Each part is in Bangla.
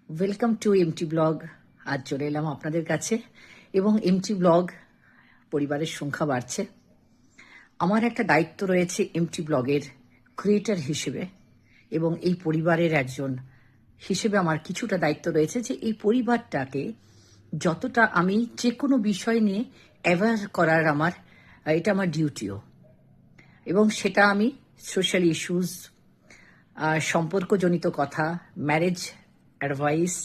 Welcome to MT blog. আজ চলে এলাম আপনাদের কাছে এবং এমটি ব্লগ পরিবারের সংখ্যা বাড়ছে। আমার একটা দায়িত্ব রয়েছে এমটি ব্লগের ক্রিয়েটর হিসেবে এবং এই পরিবারের একজন হিসেবে আমার কিছুটা দায়িত্ব রয়েছে যে এই পরিবারটাকে যতটা আমি যে কোনো বিষয় নিয়ে অ্যাওয়্যার করার এটা আমার ডিউটিও, এবং সেটা আমি সোশ্যাল ইস্যুস, সম্পর্কজনিত কথা, ম্যারেজ অ্যাডভাইস,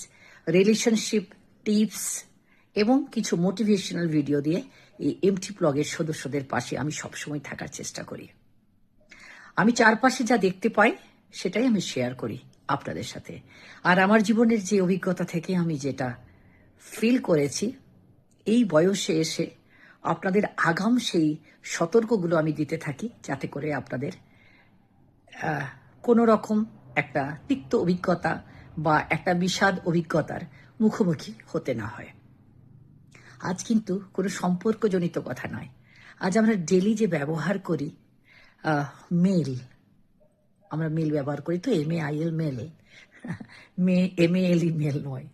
রিলেশনশিপ টিপস এবং কিছু মোটিভেশনাল ভিডিও দিয়ে এই এমটি ব্লগের সদস্যদের পাশে আমি সবসময় থাকার চেষ্টা করি। আমি চারপাশে যা দেখতে পাই সেটাই আমি শেয়ার করি আপনাদের সাথে, আর আমার জীবনের যে অভিজ্ঞতা থেকে আমি যেটা ফিল করেছি এই বয়সে এসে আপনাদের আগাম সেই সতর্কগুলো আমি দিতে থাকি, যাতে করে আপনাদের কোনো রকম একটা তিক্ত অভিজ্ঞতা বা একটা বিষাদ অভিজ্ঞতার মুখোমুখি হতে না হয়। আজ কিন্তু কোনো সম্পর্কজনিত কথা নয়। আজ আমরা ডেলি যে ব্যবহার করি মেল, আমরা মেল ব্যবহার করি তো MAIL মেল, MALE মেল নয়,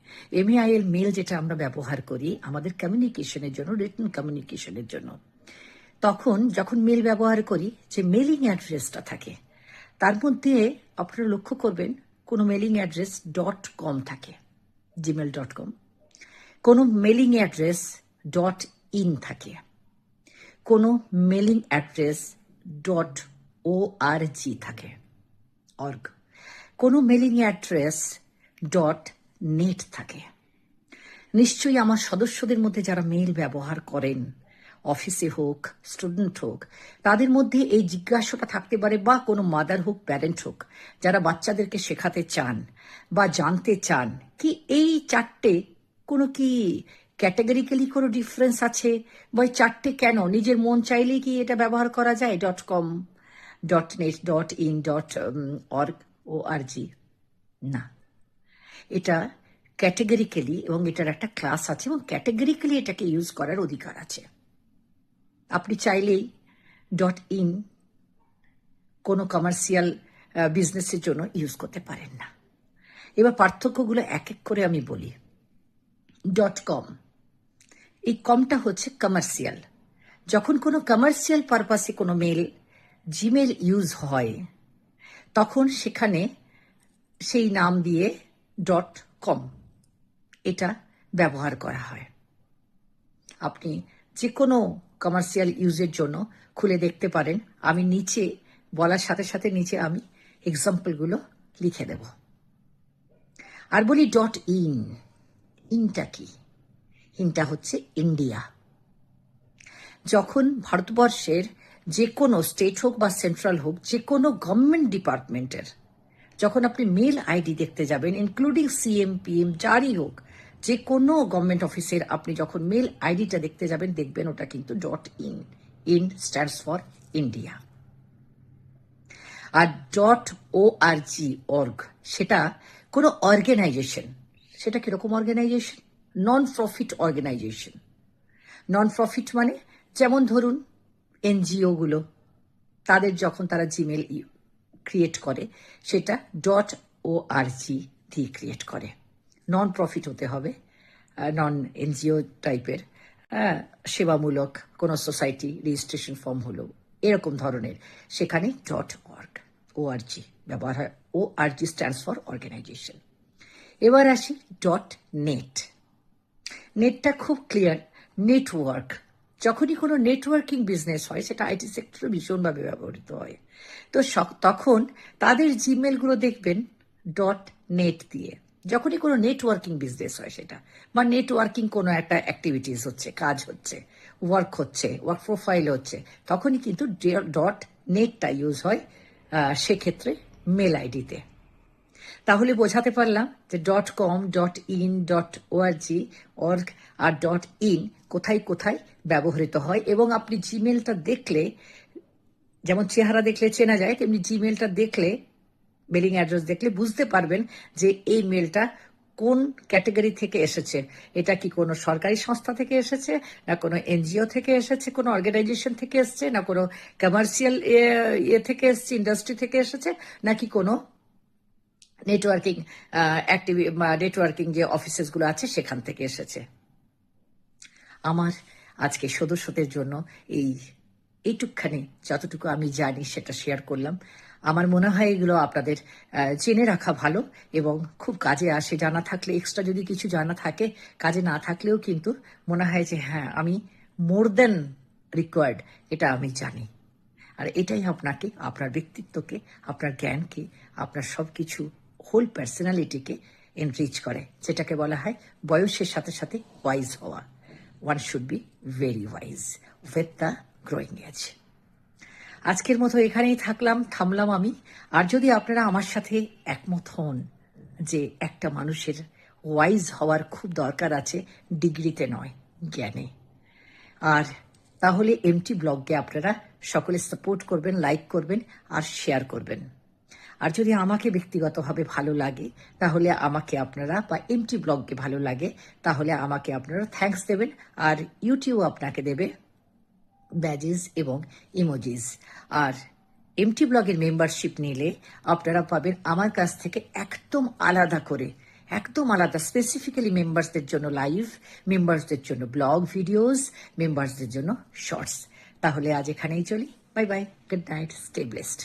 MAIL মেল যেটা আমরা ব্যবহার করি আমাদের কমিউনিকেশনের জন্য, রিটেন কমিউনিকেশনের জন্য। তখন যখন মেল ব্যবহার করি যে মেলিং অ্যাড্রেসটা থাকে তার মধ্যে আপনারা লক্ষ্য করবেন কোনো মেলিং অ্যাড্রেস .com থাকে, gmail.com, কোনো মেলিং অ্যাড্রেস .in থাকে, কোনো মেলিং অ্যাড্রেস .org থাকে, কোনো মেলিং অ্যাড্রেস .net থাকে। নিশ্চয়ই আমার সদস্যদের মধ্যে যারা মেল ব্যবহার করেন, অফিসে হোক, স্টুডেন্ট হোক, তাদের মধ্যে এই জিজ্ঞাসাটা থাকতে পারে, বা কোনো মাদার হোক, প্যারেন্ট হোক, যারা বাচ্চাদেরকে শেখাতে চান বা জানতে চান কি এই চারটে কোনো কি ক্যাটাগরিক্যালি কোনো ডিফারেন্স আছে, বা এই চারটে কেন নিজের মন চাইলেই কি এটা ব্যবহার করা যায় .com, .net, .in, .org? না, এটা ক্যাটেগরিক্যালি, এবং এটার একটা ক্লাস আছে এবং ক্যাটেগরিক্যালি এটাকে ইউজ করার অধিকার আছে। আপনি চাইলেই .in কোনো কমার্শিয়াল বিজনেসের জন্য ইউজ করতে পারেন না। এবার পার্থক্যগুলো এক এক করে আমি বলি। .com, এই কমটা হচ্ছে কমার্শিয়াল। যখন কোনো কমার্শিয়াল পারপাসে কোনো মেল জিমেল ইউজ হয় তখন সেখানে সেই নাম দিয়ে .com এটা ব্যবহার করা হয়। আপনি যে কোনো কমার্শিয়াল ইউজের জন্য খুলে দেখতে পারেন, আমি নিচে বলার সাথে সাথে নিচে আমি এক্সাম্পলগুলো লিখে দেব। আর বলি .in, ইনটা কি? ইনটা হচ্ছে ইন্ডিয়া। যখন ভারতবর্ষের যে কোনো স্টেট হোক বা সেন্ট্রাল হোক, যে কোনো গভর্নমেন্ট ডিপার্টমেন্টের যখন আপনি মেল আইডি দেখতে যাবেন, ইনক্লুডিং CM, PM, যারই হোক, যে কোনো গভর্নমেন্ট অফিসের আপনি যখন মেল আইডিটা দেখতে যাবেন দেখবেন ওটা কিন্তু .in, in stands for India. আর .org সেটা কোনো অর্গানাইজেশন। সেটা কিরকম organization? Non profit organization. Non profit মানে যেমন ধরুন NGO-গুলো, তাদের যখন তারা জিমেল ক্রিয়েট করে সেটা .org দিয়ে ক্রিয়েট করে। নন প্রফিট হতে হবে, নন NGO টাইপের, সেবামূলক কোনো সোসাইটি রেজিস্ট্রেশন ফর্ম হলো এরকম ধরনের, সেখানে .org ব্যবহার হয়। ORG stands for organization. এবার আসি .net। নেটটা খুব ক্লিয়ার, নেটওয়ার্ক। যখনই কোনো নেটওয়ার্কিং বিজনেস হয় সেটা IT সেক্টরে ভীষণভাবে ব্যবহৃত হয়। তো তখন তাদের জিমেলগুলো দেখবেন .net দিয়ে। যখনই কোনো নেটওয়ার্কিং বিজনেস হয় সেটা, বা নেটওয়ার্কিং কোনো একটা অ্যাক্টিভিটিস হচ্ছে, কাজ হচ্ছে, ওয়ার্ক হচ্ছে, ওয়ার্ক প্রোফাইল হচ্ছে, তখনই কিন্তু .netটা ইউজ হয় সেক্ষেত্রে মেল আইডিতে। তাহলে বোঝাতে পারলাম যে .com, .in, .org R .in কোথায় কোথায় ব্যবহৃত হয়। এবং আপনি জিমেলটা দেখলে, যেমন চেহারা দেখলে চেনা যায়, তেমনি জিমেলটা দেখলে, মেলিং অ্যাড্রেস দেখলে বুঝতে পারবেন যে এই মেলটা কোন ক্যাটাগরি থেকে এসেছে। এটা কি কোনো সরকারি সংস্থা থেকে এসেছে, না কোনো NGO থেকে এসেছে, কোনো অর্গানাইজেশন থেকে এসেছে, না কোনো কমার্শিয়াল থেকে এসেছে, ইন্ডাস্ট্রি থেকে এসেছে, নাকি কোনো নেটওয়ার্কিং নেটওয়ার্কিং যে অফিসেসগুলো আছে সেখান থেকে এসেছে। আমার আজকে সদস্যদের জন্য এইটুকখানি যতটুকু আমি জানি সেটা শেয়ার করলাম। আমার মনে হয় এগুলো আপনাদের জেনে রাখা ভালো এবং খুব কাজে আসে। জানা থাকলে, এক্সট্রা যদি কিছু জানা থাকে, কাজে না থাকলেও কিন্তু মনে হয় যে হ্যাঁ, আমি মোর দেন রিকোয়ার্ড, এটা আমি জানি। আর এটাই আপনাকে, আপনার ব্যক্তিত্বকে, আপনার জ্ঞানকে, আপনার সব কিছু হোল পার্সোনালিটিকে এনরিচ করে, যেটাকে বলা হয় বয়সের সাথে সাথে ওয়াইজ হওয়া। One should be very wise with the growing age. আজকের মতো এখানেই থামলাম আমি। আর যদি আপনারা আমার সাথে একমত হন যে একটা মানুষের ওয়াইজ হওয়ার খুব দরকার আছে, ডিগ্রিতে নয়, জ্ঞানে, আর তাহলে এমটি ব্লগকে আপনারা সকলে সাপোর্ট করবেন, লাইক করবেন আর শেয়ার করবেন। আর যদি আমাকে ব্যক্তিগতভাবে ভালো লাগে তাহলে আমাকে আপনারা, বা এমটি ব্লগকে ভালো লাগে তাহলে আমাকে আপনারা থ্যাঙ্কস দেবেন, আর ইউটিউব আপনাকে দেবে ব্যাজেস এবং ইমোজিস। আর এমটি ব্লগের মেম্বারশিপ নিলে আপনারা পাবেন আমার কাছ থেকে একদম আলাদা করে, একদম আলাদা, স্পেসিফিক্যালি মেম্বার্সদের জন্য লাইভ, মেম্বার্সদের জন্য ব্লগ ভিডিওস, মেম্বার্সদের জন্য শর্টস। তাহলে আজ এখানেই চলি। Bye bye, good night, stay blessed.